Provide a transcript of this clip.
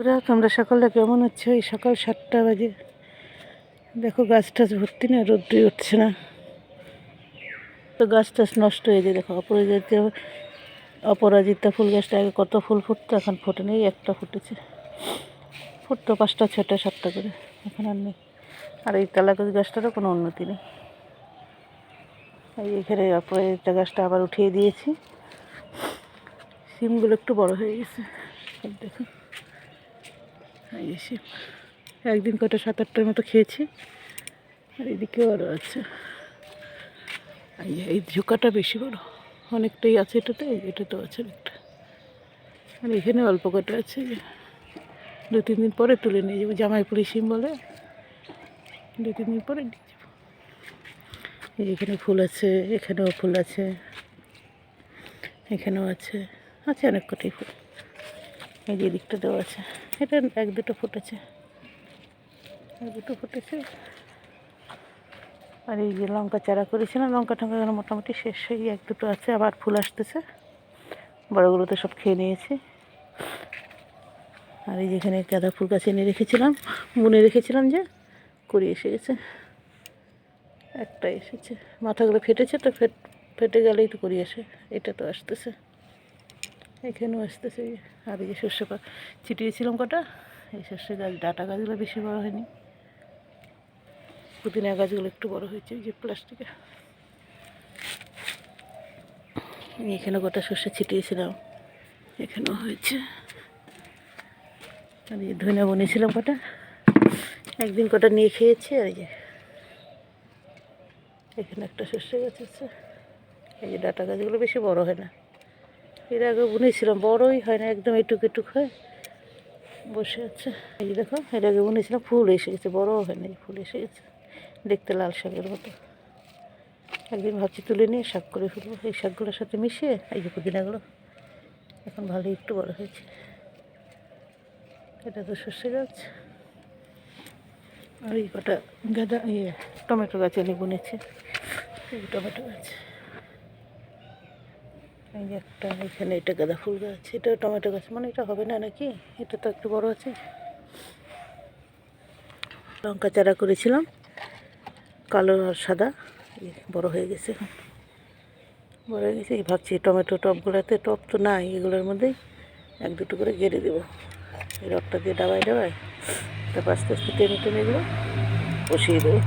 তোমরা সকালটা কেমন আছো? এই সকাল 7টা বাজে। দেখো গাছ টাছ ভর্তি না, রোদ্রে উঠছে না, তো গাছ টাছ নষ্ট হয়ে যায়। দেখো অপরাজিতা ফুল গাছটা আগে কত ফুল ফুটতো, এখন ফোটে নেই, একটা ফুটেছে। ফুটতো 5টা 6টা 7টা করে, এখন আর নেই। আর এই তেলাকুচ গাছটারও কোনো উন্নতি নেই। এই এখানে অপরাজিতা গাছটা আবার উঠিয়ে দিয়েছি। সিমগুলো একটু বড় হয়ে গেছে, দেখো এই সিম একদিন কটা 7-8টার মতো খেয়েছি। আর এদিকেও আরও আছে। এই ঝোঁকাটা বেশি বড়, অনেকটাই আছে এটাতে, এটাতেও আছে অনেকটা। আর এখানে অল্প কটা আছে, 2-3 দিন পরে তুলে নিয়ে যাবো। জামাইপুরি সিম বলে, 2-3 দিন পরে নিয়ে যাবো। এখানে ফুল আছে, এখানেও ফুল আছে, এখানেও আছে, আছে অনেক কটাই ফুল। এই যে দিকটাতেও আছে, এটা 1-2টো ফুটেছে, 1-2টো ফুটেছে। আর এই যে লঙ্কা চারা করেছিলাম, লঙ্কা টঙ্কা মোটামুটি শেষ, এই 1-2টো আছে, আবার ফুল আসতেছে। বড়গুলো তো সব খেয়ে নিয়েছি। আর এই যেখানে গাঁদা ফুল গাছ এনে রেখেছিলাম, বুনে রেখেছিলাম, যে কুড়ি এসে গেছে, একটা এসেছে। মাথাগুলো ফেটেছে, তো ফেটে গেলেই তো কুড়ি আসে। এটা তো আসতেছে, এখানেও আসতেছে। আর এই যে সর্ষে ছিটিয়েছিলাম কটা, এই সর্ষে গাছ, ডাটা গাছগুলো বেশি বড় হয়নি, পুদিনা গাছগুলো একটু বড় হয়েছে। এই যে প্লাস্টিকে এখানে কটা সর্ষে ছিটিয়েছিলাম, এখানেও হয়েছে। আর এই ধনে বুনেছিলাম কটা, একদিন কটা নিয়ে খেয়েছি। আর এই যে এখানে একটা সর্ষে গাছ আছে। এই যে ডাটা গাছগুলো বেশি বড় হয় না, এর আগে বুনেছিলাম, বড়ই হয় না, একদম এটুক এটুক হয়, বসে আছে। এই যে দেখো, এর আগে বুনেছিলাম, ফুল এসে গেছে, বড়ও হয় না, ফুল এসে গেছে, দেখতে লাল শাকের মতো। একদিন ভাবছি তুলে নিয়ে শাক করে ফেলবো, এই শাকগুলোর সাথে মিশিয়ে। এই যে পুদিনাগুলো এখন ভালোই একটু বড় হয়েছে। এটা তো সর্ষে গাছ। আর এই কটা গাঁদা টমেটো গাছ এনে বুনেছে, এই টমেটো গাছ। এই যে একটা, এখানে এটা গাঁদা ফুল গাছ, এটা টমেটো গাছ, মানে এটা হবে না নাকি, এটা তো একটু বড় আছে। লঙ্কা চারা করেছিলাম, কালো আর সাদা, বড় হয়ে গেছে, এখন বড় হয়ে গেছে। এই ভাবছি টমেটো টবগুলোতে, টব তো নাই, এগুলোর মধ্যেই 1-2টো করে গেড়ে দেবো, এই রডটা দিয়ে ডাবায় ডাবায়, তারপর আস্তে আস্তে টেনে টেনে এগুলো বসিয়ে দেবো।